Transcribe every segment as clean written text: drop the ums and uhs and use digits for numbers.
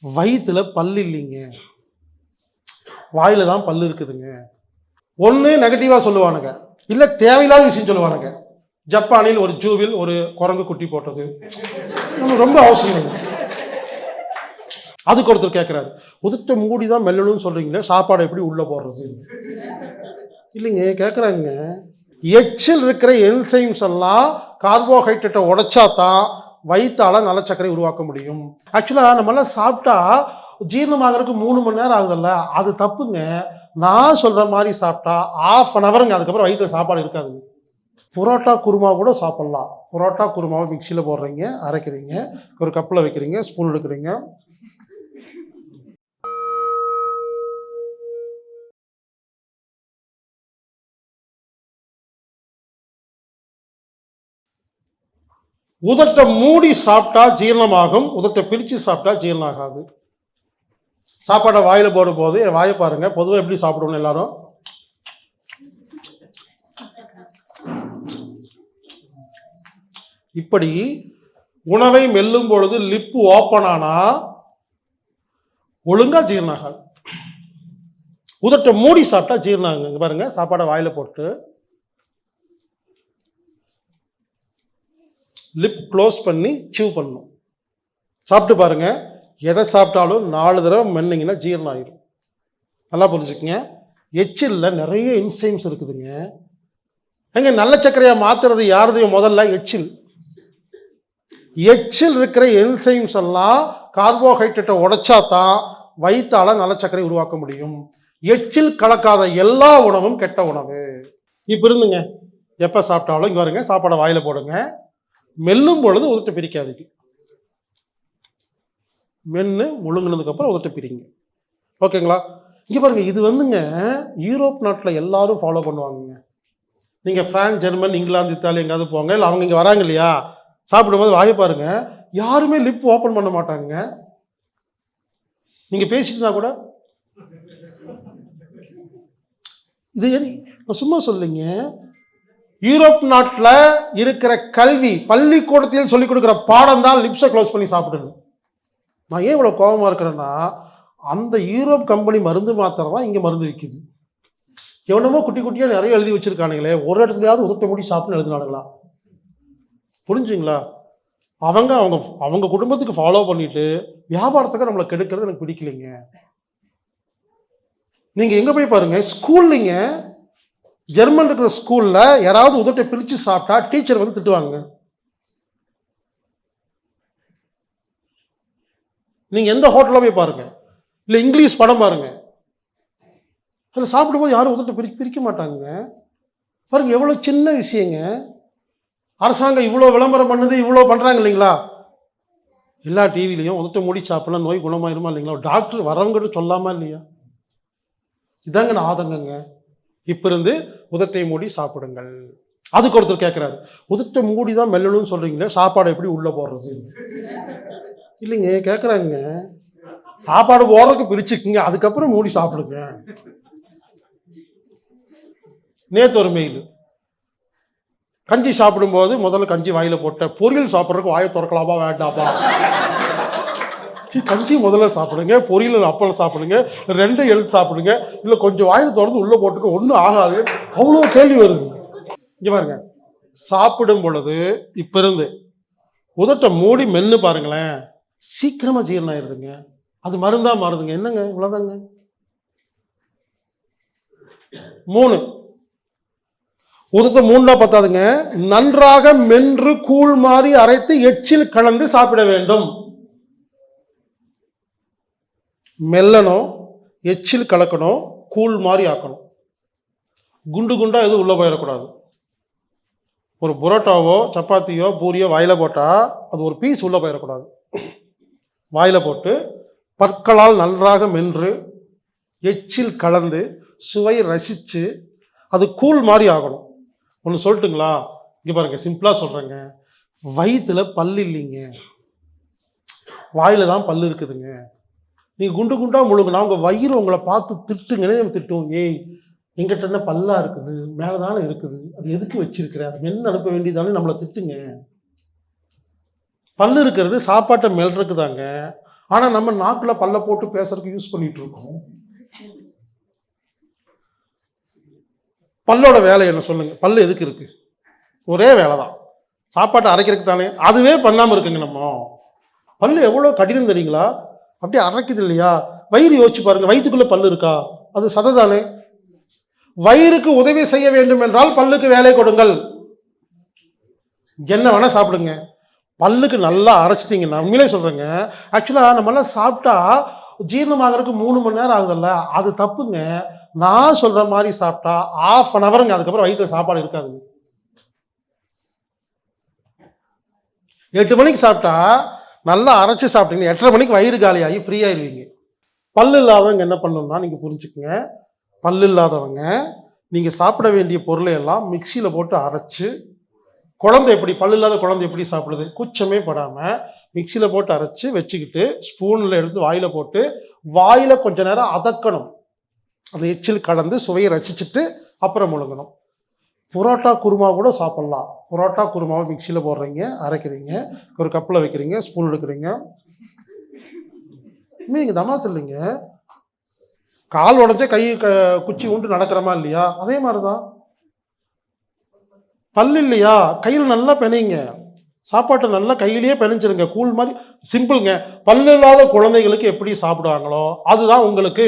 வயிற்றுல பல்லு இல்லைங்க, வாயில தான் பல்லு இருக்குதுங்க. ஒன்று நெகட்டிவாக சொல்லுவானுங்க, இல்லை தேவையில்லாத விஷயம் சொல்லுவானுங்க. ஜப்பானில் ஒரு ஜூவில் ஒரு குரங்கு குட்டி போட்டது, ரொம்ப அவசியம். அதுக்கு ஒருத்தர் கேட்குறாரு, உதட்ட மூடி தான் மெல்லணும்னு சொல்கிறீங்களே, சாப்பாடு எப்படி உள்ளே போடுறது? இல்லைங்க, கேட்குறாங்க. எச்சில் இருக்கிற என்சைம்ஸ் எல்லாம் கார்போஹைட்ரேட்டை உடைச்சா தான் வயிற்றால நல்ல சர்க்கரை உருவாக்க முடியும். ஆக்சுவலாக நம்மளாம் சாப்பிட்டா ஜீரணமாகறதுக்கு 3 மணி நேரம் ஆகுதுல்ல, அது தப்புங்க. நான் சொல்கிற மாதிரி சாப்பிட்டா 1/2 ஹவருங்க, அதுக்கப்புறம் வயிற்றில் சாப்பாடு இருக்காதுங்க. புரோட்டா குருமா கூட சாப்பிட்லாம். புரோட்டா குருமாவை மிக்சியில் போடுறீங்க, அரைக்கிறீங்க, ஒரு கப்பில் வைக்கிறீங்க, ஸ்பூன் எடுக்கிறீங்க. உதட்டை மூடி சாப்பிட்டா ஜீரணமாகும், உதட்டை பிரித்து சாப்பிட்டா ஜீரணம் ஆகாது. சாப்பாடை வாயில் போடும் போது என் வாயை பாருங்க, பொதுவாக எப்படி சாப்பிடணும் எல்லாரும்? இப்படி உணவை மெல்லும் பொழுது லிப்பு ஓப்பன் ஆனா ஒழுங்கா ஜீரணம் ஆகாது. உதட்டை மூடி சாப்பிட்டா ஜீரணம் ஆகுங்க. பாருங்க, சாப்பாடை வாயில போட்டு லிப் க்ளோஸ் பண்ணி சீவ் பண்ணணும். சாப்பிட்டு பாருங்க, எதை சாப்பிட்டாலும் 4 தடவை மென்னீங்கன்னா ஜீரணம் ஆயிடும். நல்லா புரிஞ்சுக்குங்க. எச்சிலில் நிறைய என்சைம்ஸ் இருக்குதுங்க. எங்க நல்ல சர்க்கரையாக மாத்துறது யாருதையும் முதல்ல எச்சில். எச்சில் இருக்கிற என்சைம்ஸ் எல்லாம் கார்போஹைட்ரேட்டை உடைச்சா தான் வயிற்றால நல்ல சர்க்கரை உருவாக்க முடியும். எச்சில் கலக்காத எல்லா உணவும் கெட்ட உணவு. இப்போ இருந்துங்க, எப்போ சாப்பிட்டாலும் இங்கே வருங்க, சாப்பாடை வாயில போடுங்க. மெல்லும் பொழுது உதட்டை பிரிக்காதீங்க. மென்று முழுங்கினதுக்கு அப்புறம் உதட்டை பிரிங்க. ஓகேங்களா? இங்கே பாருங்க, இது வந்துங்க யூரோப் நாட்டில் எல்லாரும் ஃபாலோ பண்ணுவாங்க. நீங்கள் பிரான்ஸ், ஜெர்மன், இங்கிலாந்து, இத்தாலி எங்காவது போங்க, இல்லை அவங்க இங்கே வராங்க இல்லையா, சாப்பிடும்போது வாயை பாருங்க, யாருமே லிப் ஓப்பன் பண்ண மாட்டாங்க. நீங்க பேசிட்டு கூட இது நான் சும்மா சொல்லிங்க. யூரோப் நாட்டில் இருக்கிற கல்வி பள்ளிக்கூடத்தில் சொல்லிக் கொடுக்குற பாடம் தான் லிப்ஸை க்ளோஸ் பண்ணி சாப்பிடுங்க. நான் ஏன் இவ்வளோ கோபமாக இருக்கிறேன்னா, அந்த யூரோப் கம்பெனி மருந்து மாத்திரை தான் இங்கே மருந்து விற்கிது. எவனமோ குட்டி குட்டியாக நிறைய எழுதி வச்சிருக்கானுங்களே, ஒரு இடத்துலையாவது உதட்ட மூடி சாப்பிட்டு எழுதினானுங்களா? புரிஞ்சுங்களா? அவங்க அவங்க அவங்க குடும்பத்துக்கு ஃபாலோ பண்ணிட்டு வியாபாரத்துக்கு நம்மளை கெடுக்கிறது எனக்கு பிடிக்கலைங்க. நீங்க எங்க போய் பாருங்க, ஸ்கூல்லிங்க ஜெர்மன் இருக்கிற ஸ்கூல்ல யாராவது உதட்டை பிரிச்சு சாப்பிட்டா டீச்சர் வந்து திட்டுவாங்க. நீங்க எந்த ஹோட்டல்ல போய் பாருங்க, இல்லை இங்கிலீஷ் படம் பாருங்க, அதில் சாப்பிடும்போது யாரும் உதட்டை பிரிக்க மாட்டாங்க. பாருங்க, எவ்வளோ சின்ன விஷயங்க. அரசாங்கம் இவ்வளோ விளம்பரம் பண்ணுது, இவ்வளோ பண்ணுறாங்க இல்லைங்களா? எல்லா டிவிலையும் உதட்ட மூடி சாப்பிடலாம், நோய் குணமாயிருமா இல்லைங்களா? டாக்டர் வரவங்கிட்ட சொல்லாமா இல்லையா? இதாங்க நான் ஆதங்கங்க. இப்போ இருந்து உதட்டை மூடி சாப்பிடுங்கள். அதுக்கு ஒருத்தர் கேட்குறாரு, உதட்டை மூடி தான் மெல்லணும்னு சொல்கிறீங்களே, சாப்பாடு எப்படி உள்ளே போடுறது? இல்லைங்க, கேட்குறாங்க, சாப்பாடு போடுறதுக்கு பிரிச்சுக்குங்க, அதுக்கப்புறம் மூடி சாப்பிடுங்க. நேற்று ஒரு மெயில், கஞ்சி சாப்பிடும்போது முதல்ல கஞ்சி வாயில போட்ட, பொரியல் சாப்பிட்றதுக்கு வாயை திறக்கலாமா வேண்டாமா? கஞ்சி முதல்ல சாப்பிடுங்க, பொரியல் அப்பளம் சாப்பிடுங்க, 2 எழுத்து சாப்பிடுங்க, இல்லை கொஞ்சம் வாயில் திறந்து உள்ள போட்டுக்க, ஒன்றும் ஆகாது. அவ்வளோ கேள்வி வருது. இங்க பாருங்க, சாப்பிடும் பொழுது இப்ப இருந்து உதட்ட மூடி மென்னு பாருங்களேன், சீக்கிரமா ஜீரணம் ஆயிருதுங்க. அது மருந்தா மாறுதுங்க. என்னங்க, இவ்வளவுதாங்க. 3 உதட்ட மூண்டா பத்தாதுங்க, நன்றாக மென்று கூழ் மாறி அரைத்து எச்சில் கலந்து சாப்பிட வேண்டும். மெல்லணும், எச்சில் கலக்கணும், கூழ் மாதிரி ஆக்கணும். குண்டு குண்டா எதுவும் உள்ள போயிடக்கூடாது. ஒரு புரோட்டாவோ சப்பாத்தியோ பூரியோ வாயில போட்டா அது ஒரு பீஸ் உள்ள போயிடக்கூடாது. வாயில போட்டு பற்களால் நன்றாக மென்று எச்சில் கலந்து சுவை ரசித்து அது கூழ் மாதிரி ஆகணும். ஒன்று சொல்லட்டுங்களா? இங்கே பாருங்க, சிம்பிளா சொல்றேங்க. வயிற்றுல பல்லு இல்லைங்க, வாயில தான் பல்லு இருக்குதுங்க. நீங்க குண்டு குண்டா முழுங்கினா உங்க வயிறு உங்களை பார்த்து திட்டுங்கன்னே திட்டும். ஏய், எங்கிட்ட என்ன பல்லா இருக்குது, மேலதானே இருக்குது, அது எதுக்கு வச்சிருக்கிற, அது மென்னு அனுப்ப வேண்டியதானே நம்மளை திட்டுங்க. பல்லு இருக்கிறது சாப்பாட்டை மெல்றதுக்கு தாங்க. ஆனா நம்ம நாக்குல பல்ல போட்டு பேசுறதுக்கு யூஸ் பண்ணிட்டு இருக்கோம். பல்லோட வேலை என்ன சொல்லுங்க? பல்லு எதுக்கு இருக்கு? ஒரே வேலை தான், சாப்பாட்டை அரைக்கிறதுக்கு தானே. அதுவே பண்ணாம இருக்குங்க. நம்ம பல்லு எவ்வளவு கடினம் தெரியுங்களா? அப்படியே அரைக்குது இல்லையா? வயிறு யோசிச்சு பாருங்க, வயிற்றுக்குள்ள பல்லு இருக்கா? அது சதை தானே. வயிறுக்கு உதவி செய்ய வேண்டும் என்றால் பல்லுக்கு வேலை கொடுங்கள். என்ன வேணா சாப்பிடுங்க, பல்லுக்கு நல்லா அரைச்சிட்டிங்கன்னா, உண்மையிலே சொல்றேங்க. ஆக்சுவலா நம்மளாம் சாப்பிட்டா ஜீரணமாகறதுக்கு 3 மணி நேரம் ஆகுதுல்ல, அது தப்புங்க. நான் சொல்ற மாதிரி சாப்பிட்டா 1/2 an hourங்க, அதுக்கப்புறம் வயிற்றுல சாப்பாடு இருக்காதுங்க. 8 மணிக்கு சாப்பிட்டா நல்லா அரைச்சு சாப்பிட்டீங்க, 8:30 மணிக்கு வயிறு காலியாகி ஃப்ரீ ஆயிருவீங்க. பல்லு இல்லாதவங்க என்ன பண்ணணும்னா, நீங்க புரிஞ்சுக்குங்க. பல்லு இல்லாதவங்க நீங்க சாப்பிட வேண்டிய பொருளை எல்லாம் மிக்சியில போட்டு அரைச்சு, குழந்தை எப்படி, பல்லு இல்லாத குழந்தை எப்படி சாப்பிடுது, கூச்சமே படாம மிக்சியில போட்டு அரைச்சு வச்சுக்கிட்டு ஸ்பூன்ல எடுத்து வாயில போட்டு வாயில கொஞ்ச நேரம் அதக்கணும். அந்த எச்சில் கலந்து சுவையை ரசிச்சுட்டு அப்புறம் முழுங்கணும். புரோட்டா குருமா கூட சாப்பிடலாம். புரோட்டா குருமாவை மிக்சியில போடுறீங்க, அரைக்கிறீங்க, ஒரு கப்பில் வைக்கிறீங்க, ஸ்பூன் எடுக்கிறீங்க. இங்க தமாசு இல்லைங்க. கால் உடஞ்ச கை குச்சி உண்டு நடக்கிறமா இல்லையா? அதே மாதிரிதான். பல்லு இல்லையா, கையில் நல்லா பிணைங்க, சாப்பாட்டை நல்லா கையிலேயே பிணைஞ்சிருங்க, கூழ் மாதிரி. சிம்பிள்ங்க. பல்லு இல்லாத குழந்தைகளுக்கு எப்படி சாப்பிடுவாங்களோ அதுதான் உங்களுக்கு.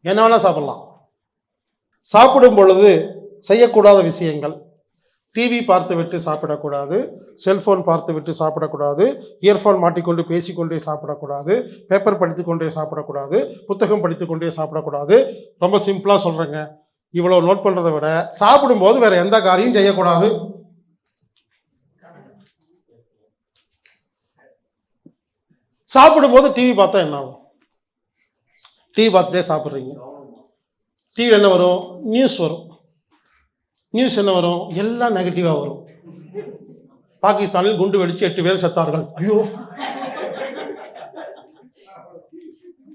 என்ன வேணா சாப்பிடலாம். சாப்பிடும் பொழுது செய்யக்கூடாத விஷயங்கள்: டிவி பார்த்து விட்டு சாப்பிடக்கூடாது, செல்போன் பார்த்து விட்டு சாப்பிடக்கூடாது, இயர்ஃபோன் மாட்டிக்கொண்டு பேசிக்கொண்டே சாப்பிடக்கூடாது, பேப்பர் படித்துக்கொண்டே சாப்பிடக்கூடாது, புத்தகம் படித்துக்கொண்டே சாப்பிடக்கூடாது. ரொம்ப சிம்பிளா சொல்றேங்க. இவ்வளவு நோட் பண்றதை விட சாப்பிடும்போது வேற எந்த காரியம் செய்யக்கூடாது. சாப்பிடும்போது டிவி பார்த்தா என்ன ஆகும்? டிவி பார்த்துட்டே சாப்பிட்றீங்க, டிவி என்ன வரும்? நியூஸ் வரும். நியூஸ் என்ன வரும்? எல்லாம் நெகட்டிவா வரும். பாகிஸ்தானில் குண்டு வெடிச்சு 8 பேர் செத்தார்கள். ஐயோ.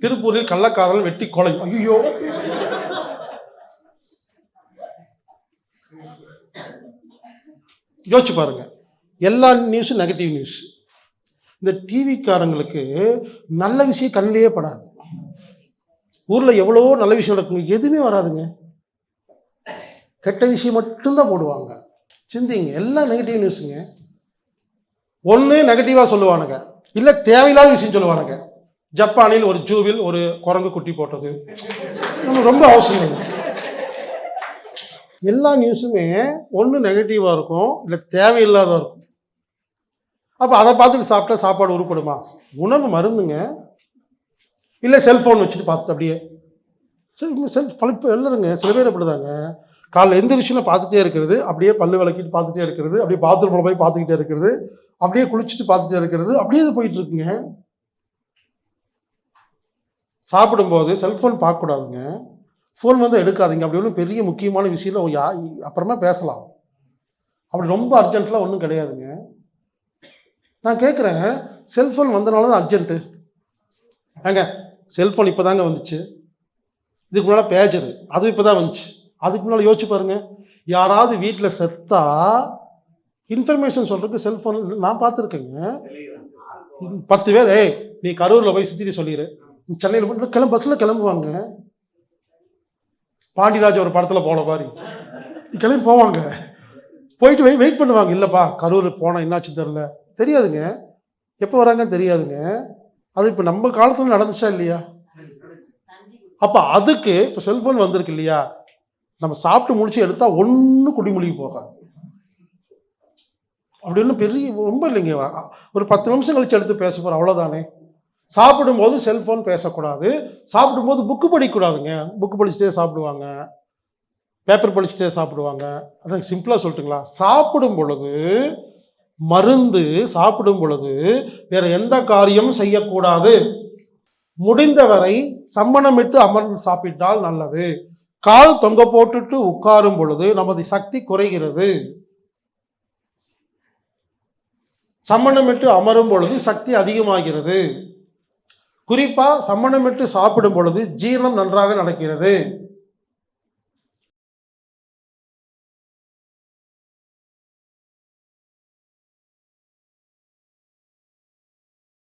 திருப்பூரில் கள்ளக்காதல் வெட்டி கொலை. ஐயோ. யோசிச்சு பாருங்க, எல்லா நியூஸும் நெகட்டிவ் நியூஸ். இந்த டிவிக்காரங்களுக்கு நல்ல விஷயம் கண்ணிலேயே படாது. ஊர்ல எவ்வளவோ நல்ல விஷயம் நடக்குங்க, எதுவுமே வராதுங்க. கெட்ட விஷயம் மட்டும்தான் போடுவாங்க. சிந்திங்க, எல்லாம் நெகட்டிவ் நியூஸுங்க. ஒன்று நெகட்டிவாக சொல்லுவானுங்க, இல்லை தேவையில்லாத விஷயம் சொல்லுவானுங்க. ஜப்பானில் ஒரு ஜூவில் ஒரு குரங்கு குட்டி போட்டது, ரொம்ப அவசியம். எல்லா நியூஸுமே ஒன்று நெகட்டிவாக இருக்கும், இல்லை தேவையில்லாத இருக்கும். அப்போ அதை பார்த்துட்டு சாப்பிட்டா சாப்பாடு உருப்படுமா? உணவு மருந்துங்க. இல்லை செல்ஃபோன் வச்சுட்டு பார்த்துட்டு அப்படியே பழப்பு எல்லாருங்க. சில பேர் அப்படிதாங்க, காலைல எந்திரிச்சுன்னு பார்த்துட்டே இருக்கிறது, அப்படியே பல்லு விளக்கிட்டு பார்த்துட்டே இருக்கிறது, அப்படியே பாத்ரூம்ல போய் பார்த்துக்கிட்டே இருக்கிறது, அப்படியே குளிச்சுட்டு பார்த்துட்டே இருக்கிறது, அப்படியே இது போயிட்டு இருக்குங்க. சாப்பிடும்போது செல்ஃபோன் பார்க்கக்கூடாதுங்க. ஃபோன் வந்து எடுக்காதீங்க. அப்படி ஒன்றும் பெரிய முக்கியமான விஷயம் அப்புறமா பேசலாம். அப்படி ரொம்ப அர்ஜென்ட்லாம் ஒன்றும் கிடையாதுங்க. நான் கேட்குறேன், செல்ஃபோன் வந்தனால தான் அர்ஜென்ட்டு. ஏங்க, செல்ஃபோன் இப்போ தாங்க வந்துச்சு. இதுக்கு முன்னால் பேஜரு, அதுவும் இப்போ தான் வந்துச்சு. அதுக்கு முன்னால் யோசிச்சு பாருங்க, யாராவது வீட்டில் செத்தா இன்ஃபர்மேஷன் சொல்கிறதுக்கு செல்ஃபோன் நான் பார்த்துருக்கேங்க. 10 பேர், ஏய் நீ கரூரில் போய் சுற்றிட்டு சொல்லிடு, சென்னையில் போய் பஸ்ஸில் கிளம்புவாங்க. பாண்டியராஜ் ஒரு படத்தில் போன மாதிரி கிளம்பி போவாங்க. போயிட்டு வெயிட் பண்ணுவாங்க. இல்லைப்பா கரூர் போனால் என்னாச்சு தெரியாதுங்க, எப்போ வராங்கன்னு தெரியாதுங்க. அது இப்போ நம்ம காலத்தில் நடந்துச்சா இல்லையா? அப்போ அதுக்கு இப்போ செல்ஃபோன் வந்திருக்கு இல்லையா, நம்ம சாப்பிட்டு முடிச்சு எடுத்தால் ஒன்றும் குடிமொழிக்கு போகாது. அப்படி ஒன்றும் பெரிய ரொம்ப இல்லைங்க. ஒரு 10 நிமிஷம் கழிச்சு எடுத்து பேச போகிறோம், அவ்வளோதானே. சாப்பிடும்போது செல்ஃபோன் பேசக்கூடாது. சாப்பிடும்போது புக்கு படிக்கக்கூடாதுங்க. புக்கு படிச்சுட்டே சாப்பிடுவாங்க, பேப்பர் படிச்சுட்டே சாப்பிடுவாங்க. அதான் சிம்பிளாக சொல்லட்டுங்களா, சாப்பிடும் பொழுது மருந்து, சாப்பிடும் பொழுது வேற எந்த காரியமும் செய்யக்கூடாது. முடிந்தவரை சம்மணமிட்டு அமர்ந்து சாப்பிட்டால் நல்லது. கால் தொங்க போட்டுட்டு உட்காரும் பொழுது நமது சக்தி குறைகிறது. சம்மணமிட்டு அமரும் பொழுது சக்தி அதிகமாகிறது. குறிப்பா சம்மணமிட்டு சாப்பிடும் பொழுது ஜீரணம் நன்றாக நடக்கிறது.